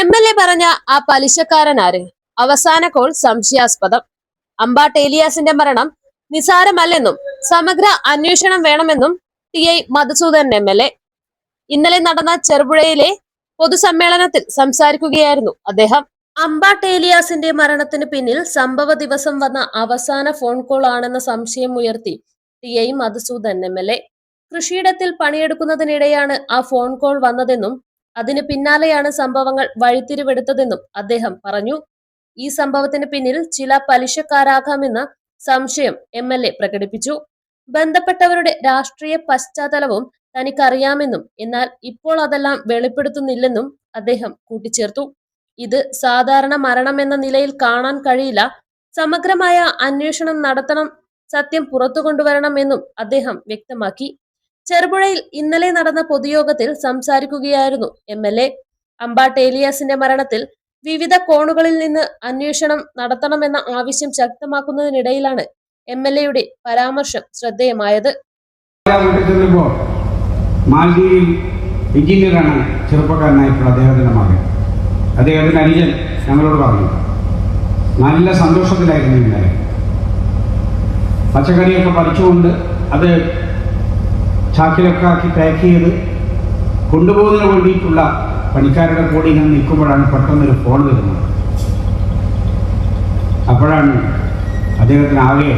MLA പറഞ്ഞ ആ പലിശക്കാരനാര്? അവസാന കോൾ സംശയാസ്പദം. അമ്പാട്ട് ഏലിയാസിന്റെ മരണം നിസാരമല്ലെന്നും സമഗ്ര അന്വേഷണം വേണമെന്നും TI മധുസൂദനൻ MLA. ഇന്നലെ നടന്ന ചെറുപുഴയിലെ പൊതുസമ്മേളനത്തിൽ സംസാരിക്കുകയായിരുന്നു അദ്ദേഹം. അമ്പാട്ട് ഏലിയാസിന്റെ മരണത്തിന് പിന്നിൽ സംഭവ ദിവസം വന്ന അവസാന ഫോൺ കോൾ ആണെന്ന സംശയം ഉയർത്തി TI മധുസൂദനൻ MLA. കൃഷിയിടത്തിൽ പണിയെടുക്കുന്നതിനിടെയാണ് ആ ഫോൺ കോൾ വന്നതെന്നും അതിന് പിന്നാലെയാണ് സംഭവങ്ങൾ വഴിത്തിരിവെടുത്തതെന്നും അദ്ദേഹം പറഞ്ഞു. ഈ സംഭവത്തിന് പിന്നിൽ ചില പലിശക്കാരാകാമെന്ന സംശയം MLA പ്രകടിപ്പിച്ചു. ബന്ധപ്പെട്ടവരുടെ രാഷ്ട്രീയ പശ്ചാത്തലവും തനിക്കറിയാമെന്നും എന്നാൽ ഇപ്പോൾ അതെല്ലാം വെളിപ്പെടുത്തുന്നില്ലെന്നും അദ്ദേഹം കൂട്ടിച്ചേർത്തു. ഇത് സാധാരണ മരണമെന്ന നിലയിൽ കാണാൻ കഴിയില്ല. സമഗ്രമായ അന്വേഷണം നടത്തണം, സത്യം പുറത്തു കൊണ്ടുവരണമെന്നും അദ്ദേഹം വ്യക്തമാക്കി. ചെറുപുഴയിൽ ഇന്നലെ നടന്ന പൊതുയോഗത്തിൽ സംസാരിക്കുകയായിരുന്നു MLA. അമ്പാട്ട് ഏലിയാസിന്റെ മരണത്തിൽ വിവിധ കോണുകളിൽ നിന്ന് അന്വേഷണം നടത്തണമെന്ന ആവശ്യം ശക്തമാക്കുന്നതിനിടയിലാണ് MLAയുടെ പരാമർശം ശ്രദ്ധേയമായത്. മാലദ്വീപിൽ എഞ്ചിനീയറാണ് ചെറുപ്പക്കാരനായിട്ടുള്ള അദ്ദേഹത്തിന്റെ മകൻ. അദ്ദേഹത്തിന്റെ അനുജൻ ഞങ്ങളോട് പറഞ്ഞു, നല്ല സന്തോഷത്തിലായിരുന്നു ഇന്നലെ. പച്ചക്കറിയൊക്കെ പറിച്ചുകൊണ്ട് അത് ചാക്കിലൊക്കെ ആക്കി പാക്ക് ചെയ്ത് കൊണ്ടുപോകുന്നതിന് വേണ്ടിയിട്ടുള്ള പണിക്കാരുടെ കൂടെ ഇങ്ങനെ നിൽക്കുമ്പോഴാണ് പെട്ടെന്നൊരു ഫോൺ വരുന്നത്. അപ്പോഴാണ് അദ്ദേഹത്തിന് ആകെ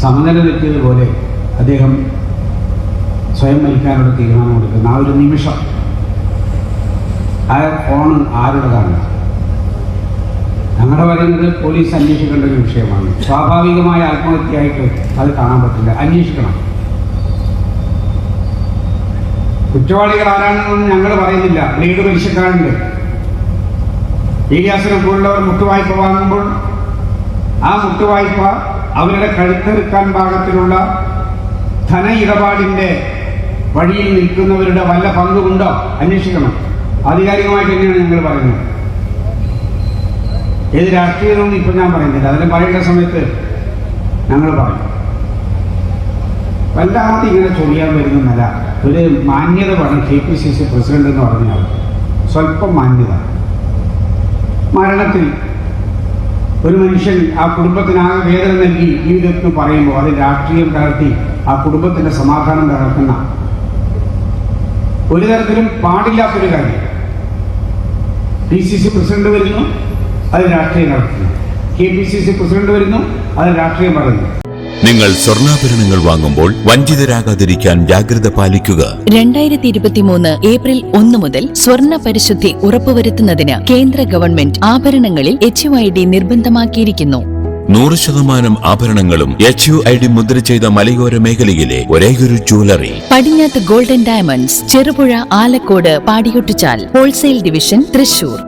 സമനില തെറ്റിയതുപോലെ അദ്ദേഹം സ്വയം മരിക്കാനുള്ള തീരുമാനം എടുക്കുന്നത്. ആ ഒരു നിമിഷം ആ ഫോൺ ആരുടേതാണ്? ഞങ്ങളുടെ പറയുന്നത് പോലീസ് അന്വേഷിക്കേണ്ട ഒരു വിഷയമാണ്. സ്വാഭാവികമായ ആത്മഹത്യയായിട്ട് അത് കാണാൻ പറ്റില്ല, അന്വേഷിക്കണം. കുറ്റവാളികൾ ആരാണെന്നൊന്നും ഞങ്ങൾ പറയുന്നില്ല. ബ്ലേഡ് പലിശക്കാരുണ്ട്. ഏലിയാസിനെ പോലുള്ളവർ മുട്ടുവായ്പ വാങ്ങുമ്പോൾ ആ മുട്ടുവായ്പ അവരുടെ കഴുത്തെടുക്കാൻ പാകത്തിലുള്ള ധന ഇടപാടിന്റെ വഴിയിൽ നിൽക്കുന്നവരുടെ വല്ല പങ്കുമുണ്ടോ? അന്വേഷിക്കണം. ആധികാരികമായിട്ട് തന്നെയാണ് ഞങ്ങൾ പറയുന്നത്. ഏത് രാഷ്ട്രീയമൊന്നും ഇപ്പം ഞാൻ പറയുന്നില്ല, അതിന് പറയേണ്ട സമയത്ത് ഞങ്ങൾ പറയും. വല്ലാതെ ഇങ്ങനെ ചൊറിയാൻ വരുന്നതല്ല, ഒരു മാന്യത വേണം. KPCC പ്രസിഡന്റ് എന്ന് പറഞ്ഞാൽ സ്വല്പം മാന്യത. മരണത്തിൽ ഒരു മനുഷ്യൻ ആ കുടുംബത്തിനാകെ വേദന നൽകി ജീവിതത്തിന് പറയുമ്പോൾ അത് രാഷ്ട്രീയം കലർത്തി ആ കുടുംബത്തിന്റെ സമാധാനം തകർക്കുന്ന ഒരു തരത്തിലും പാടില്ലാത്തൊരു കാര്യം. PCC പ്രസിഡന്റ് വരുന്നു, അത് രാഷ്ട്രീയം നടത്തുന്നു. KPCC പ്രസിഡന്റ് വരുന്നു, അത് രാഷ്ട്രീയം പറയുന്നു. നിങ്ങൾ സ്വർണ്ണാഭരണങ്ങൾ വാങ്ങുമ്പോൾ വഞ്ചിതരാകാതിരിക്കാൻ ജാഗ്രത പാലിക്കുക. 2023 ഏപ്രിൽ 1 മുതൽ സ്വർണ്ണ പരിശുദ്ധി ഉറപ്പുവരുത്തുന്നതിന് കേന്ദ്ര ഗവൺമെന്റ് ആഭരണങ്ങളിൽ HUID നിർബന്ധമാക്കിയിരിക്കുന്നു. 100% ആഭരണങ്ങളും HUID മുദ്ര ചെയ്ത മലയോര മേഖലയിലെ ഒരേയൊരു ജ്വല്ലറി പടിഞ്ഞാത്ത് ഗോൾഡൻ ഡയമണ്ട്സ്, ചെറുപുഴ, ആലക്കോട്, പാടിയൊട്ടിച്ചാൽ, ഹോൾസെയിൽ ഡിവിഷൻ, തൃശൂർ.